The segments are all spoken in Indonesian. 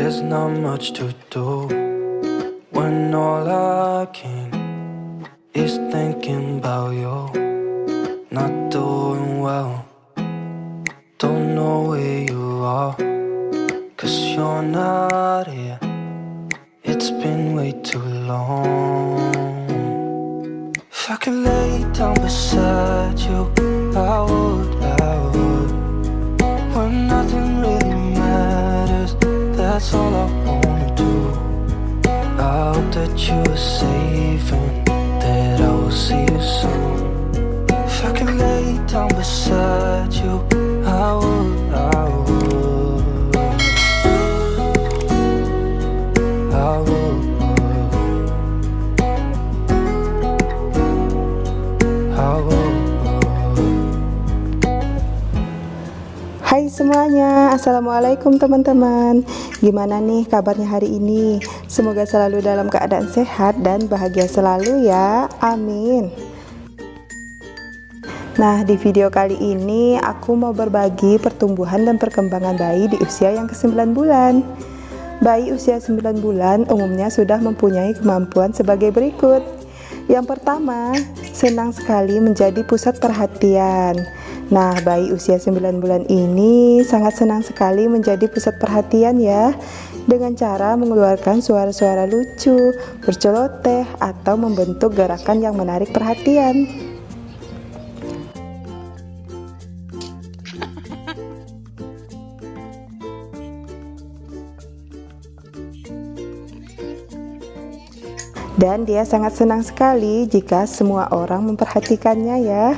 There's not much to do when all I can is thinking about you. Not doing well, don't know where you are, 'cause you're not here. It's been way too long. If I could lay down beside you, I would. When nothing really matters, that's all I wanna do. I hope that you are safe and that I will see you soon. If I could lay down beside you, I would. Hai semuanya, assalamualaikum teman-teman. Gimana nih kabarnya hari ini? Semoga selalu dalam keadaan sehat dan bahagia selalu ya, amin. Nah, di video kali ini aku mau berbagi pertumbuhan dan perkembangan bayi di usia yang ke-9 bulan. Bayi usia 9 bulan umumnya sudah mempunyai kemampuan sebagai berikut. Yang pertama, senang sekali menjadi pusat perhatian. Nah, bayi usia 9 bulan ini sangat senang sekali menjadi pusat perhatian ya, dengan cara mengeluarkan suara-suara lucu, berceloteh, atau membentuk gerakan yang menarik perhatian. Dan dia sangat senang sekali jika semua orang memperhatikannya ya.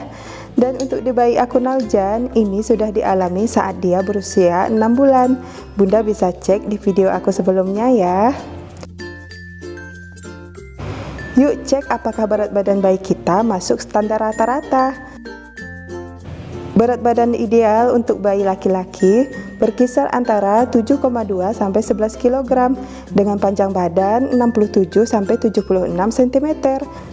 Dan untuk di bayi aku Naljan, ini sudah dialami saat dia berusia 6 bulan. Bunda bisa cek di video aku sebelumnya ya. Yuk cek apakah berat badan bayi kita masuk standar rata-rata. Berat badan ideal untuk bayi laki-laki berkisar antara 7,2 sampai 11 kg dengan panjang badan 67 sampai 76 cm.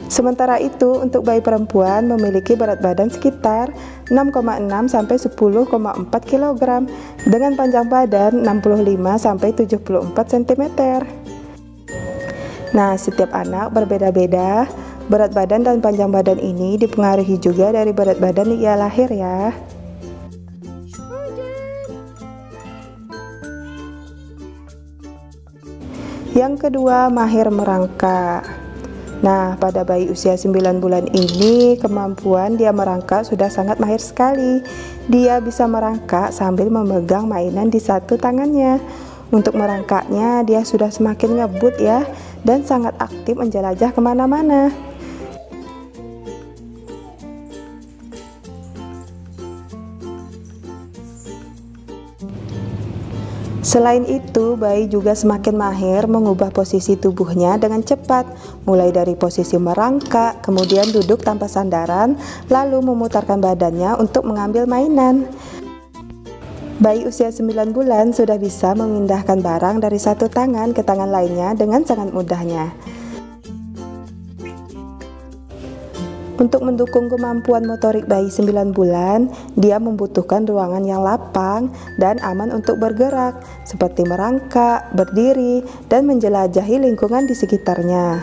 Sementara itu untuk bayi perempuan memiliki berat badan sekitar 6,6 sampai 10,4 kg dengan panjang badan 65 sampai 74 cm. Nah, setiap anak berbeda-beda. Berat badan dan panjang badan ini dipengaruhi juga dari berat badan ia lahir ya. Yang kedua, mahir merangkak. Nah, pada bayi usia 9 bulan ini kemampuan dia merangkak sudah sangat mahir sekali. Dia bisa merangkak sambil memegang mainan di satu tangannya. Untuk merangkaknya dia sudah semakin ngebut ya, dan sangat aktif menjelajah kemana-mana. Selain itu, bayi juga semakin mahir mengubah posisi tubuhnya dengan cepat, mulai dari posisi merangkak, kemudian duduk tanpa sandaran, lalu memutarkan badannya untuk mengambil mainan. Bayi usia 9 bulan sudah bisa memindahkan barang dari satu tangan ke tangan lainnya dengan sangat mudahnya. Untuk mendukung kemampuan motorik bayi 9 bulan, dia membutuhkan ruangan yang lapang dan aman untuk bergerak, seperti merangkak, berdiri, dan menjelajahi lingkungan di sekitarnya.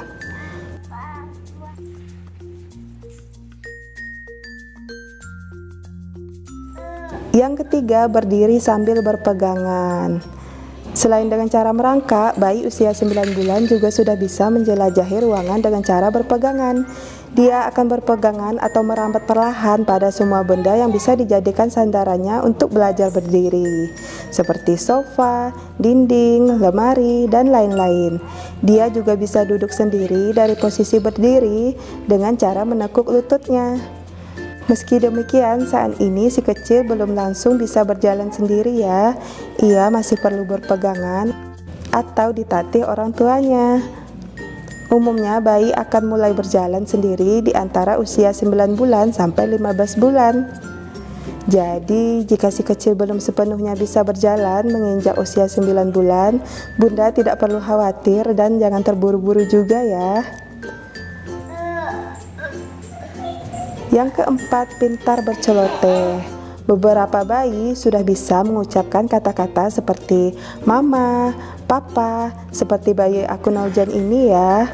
Yang ketiga, berdiri sambil berpegangan. Selain dengan cara merangkak, bayi usia 9 bulan juga sudah bisa menjelajahi ruangan dengan cara berpegangan. Dia akan berpegangan atau merambat perlahan pada semua benda yang bisa dijadikan sandarannya untuk belajar berdiri, seperti sofa, dinding, lemari, dan lain-lain. Dia juga bisa duduk sendiri dari posisi berdiri dengan cara menekuk lututnya. Meski demikian, saat ini si kecil belum langsung bisa berjalan sendiri ya. Ia masih perlu berpegangan atau ditatih orang tuanya. Umumnya bayi akan mulai berjalan sendiri di antara usia 9 bulan sampai 15 bulan. Jadi, jika si kecil belum sepenuhnya bisa berjalan menginjak usia 9 bulan, Bunda tidak perlu khawatir dan jangan terburu-buru juga ya. Yang keempat, pintar berceloteh. Beberapa bayi sudah bisa mengucapkan kata-kata seperti mama, papa, seperti bayi aku Naujan ini ya.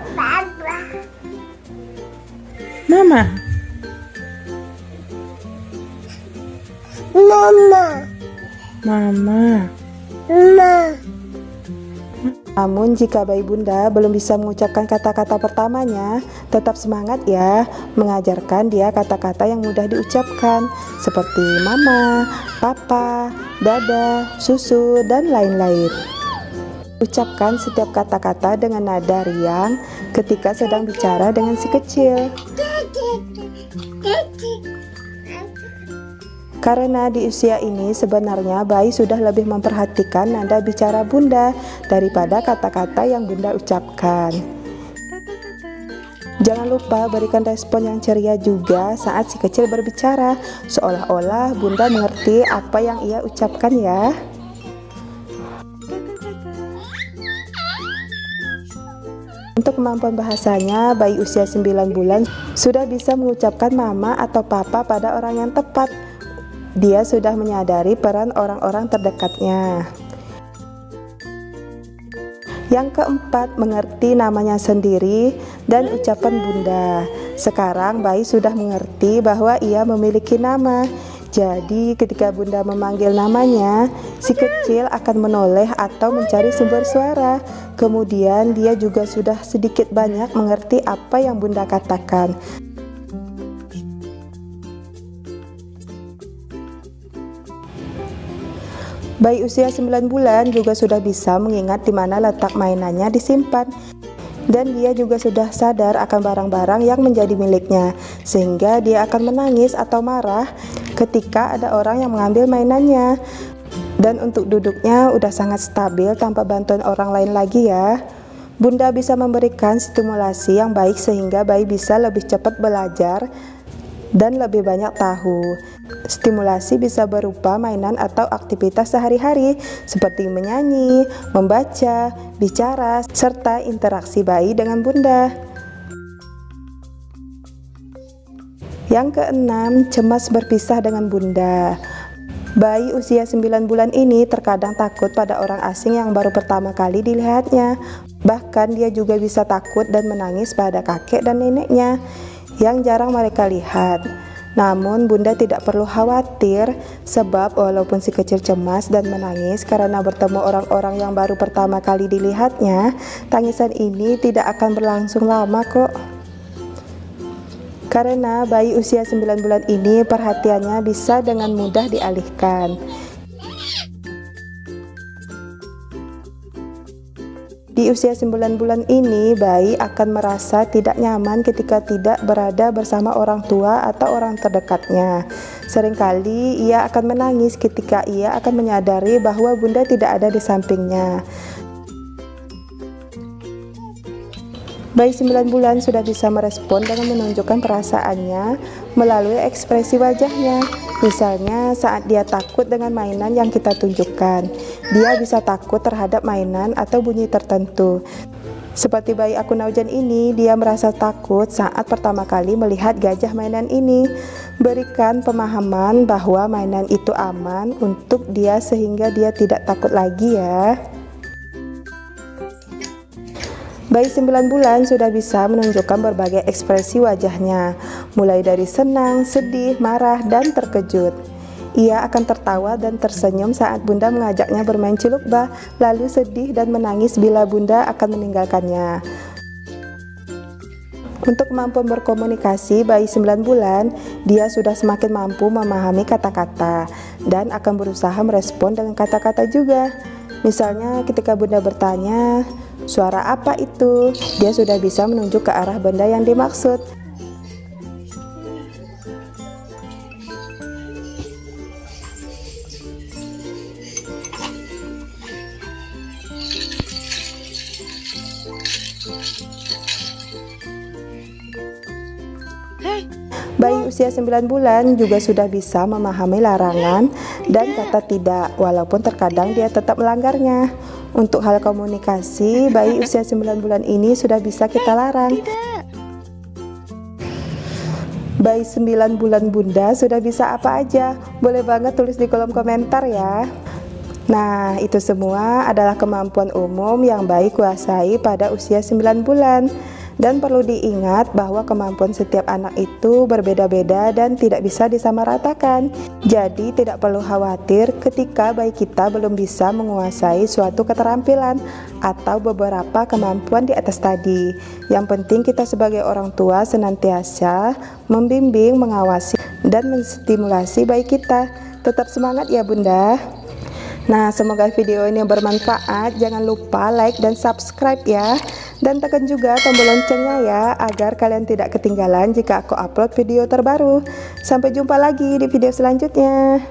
Mama. Mama. Mama. Mama. Namun jika bayi bunda belum bisa mengucapkan kata-kata pertamanya, tetap semangat ya, mengajarkan dia kata-kata yang mudah diucapkan seperti mama, papa, dada, susu, dan lain-lain. Ucapkan setiap kata-kata dengan nada riang ketika sedang bicara dengan si kecil. Karena di usia ini sebenarnya bayi sudah lebih memperhatikan nada bicara bunda daripada kata-kata yang bunda ucapkan. Jangan lupa berikan respon yang ceria juga saat si kecil berbicara, seolah-olah bunda mengerti apa yang ia ucapkan ya. Untuk kemampuan bahasanya, bayi usia 9 bulan sudah bisa mengucapkan mama atau papa pada orang yang tepat. Dia sudah menyadari peran orang-orang terdekatnya. Yang keempat, mengerti namanya sendiri dan ucapan bunda. Sekarang bayi sudah mengerti bahwa ia memiliki nama. Jadi ketika bunda memanggil namanya, si kecil akan menoleh atau mencari sumber suara. Kemudian dia juga sudah sedikit banyak mengerti apa yang bunda katakan. Bayi usia 9 bulan juga sudah bisa mengingat di mana letak mainannya disimpan. Dan dia juga sudah sadar akan barang-barang yang menjadi miliknya, sehingga dia akan menangis atau marah ketika ada orang yang mengambil mainannya. Dan untuk duduknya udah sangat stabil tanpa bantuan orang lain lagi ya. Bunda bisa memberikan stimulasi yang baik sehingga bayi bisa lebih cepat belajar dan lebih banyak tahu. Stimulasi bisa berupa mainan atau aktivitas sehari-hari seperti menyanyi, membaca, bicara, serta interaksi bayi dengan bunda. Yang keenam, cemas berpisah dengan bunda. Bayi usia 9 bulan ini terkadang takut pada orang asing yang baru pertama kali dilihatnya. Bahkan dia juga bisa takut dan menangis pada kakek dan neneknya yang jarang mereka lihat. Namun bunda tidak perlu khawatir, sebab walaupun si kecil cemas dan menangis karena bertemu orang-orang yang baru pertama kali dilihatnya, tangisan ini tidak akan berlangsung lama kok. Karena bayi usia 9 bulan ini perhatiannya bisa dengan mudah dialihkan. Di usia 9 bulan ini, bayi akan merasa tidak nyaman ketika tidak berada bersama orang tua atau orang terdekatnya. Seringkali ia akan menangis ketika ia akan menyadari bahwa bunda tidak ada di sampingnya. Bayi 9 bulan sudah bisa merespon dengan menunjukkan perasaannya melalui ekspresi wajahnya. Misalnya saat dia takut dengan mainan yang kita tunjukkan, dia bisa takut terhadap mainan atau bunyi tertentu. Seperti bayi aku Naujan ini, dia merasa takut saat pertama kali melihat gajah mainan ini. Berikan pemahaman bahwa mainan itu aman untuk dia sehingga dia tidak takut lagi ya. Bayi 9 bulan sudah bisa menunjukkan berbagai ekspresi wajahnya, mulai dari senang, sedih, marah, dan terkejut. Ia akan tertawa dan tersenyum saat bunda mengajaknya bermain cilukbah, lalu sedih dan menangis bila bunda akan meninggalkannya. Untuk kemampuan berkomunikasi bayi 9 bulan, dia sudah semakin mampu memahami kata-kata dan akan berusaha merespon dengan kata-kata juga. Misalnya ketika bunda bertanya, "Suara apa itu?" Dia sudah bisa menunjuk ke arah benda yang dimaksud. Bayi usia 9 bulan juga sudah bisa memahami larangan dan kata tidak, walaupun terkadang dia tetap melanggarnya. Untuk hal komunikasi, bayi usia 9 bulan ini sudah bisa kita larang. Bayi 9 bulan bunda sudah bisa apa aja? Boleh banget tulis di kolom komentar ya. Nah, itu semua adalah kemampuan umum yang bayi kuasai pada usia 9 bulan. Dan perlu diingat bahwa kemampuan setiap anak itu berbeda-beda dan tidak bisa disamaratakan. Jadi tidak perlu khawatir ketika bayi kita belum bisa menguasai suatu keterampilan atau beberapa kemampuan di atas tadi. Yang penting kita sebagai orang tua senantiasa membimbing, mengawasi, dan menstimulasi bayi kita. Tetap semangat ya bunda. Nah, semoga video ini bermanfaat. Jangan lupa like dan subscribe ya. Dan tekan juga tombol loncengnya ya, agar kalian tidak ketinggalan jika aku upload video terbaru. Sampai jumpa lagi di video selanjutnya.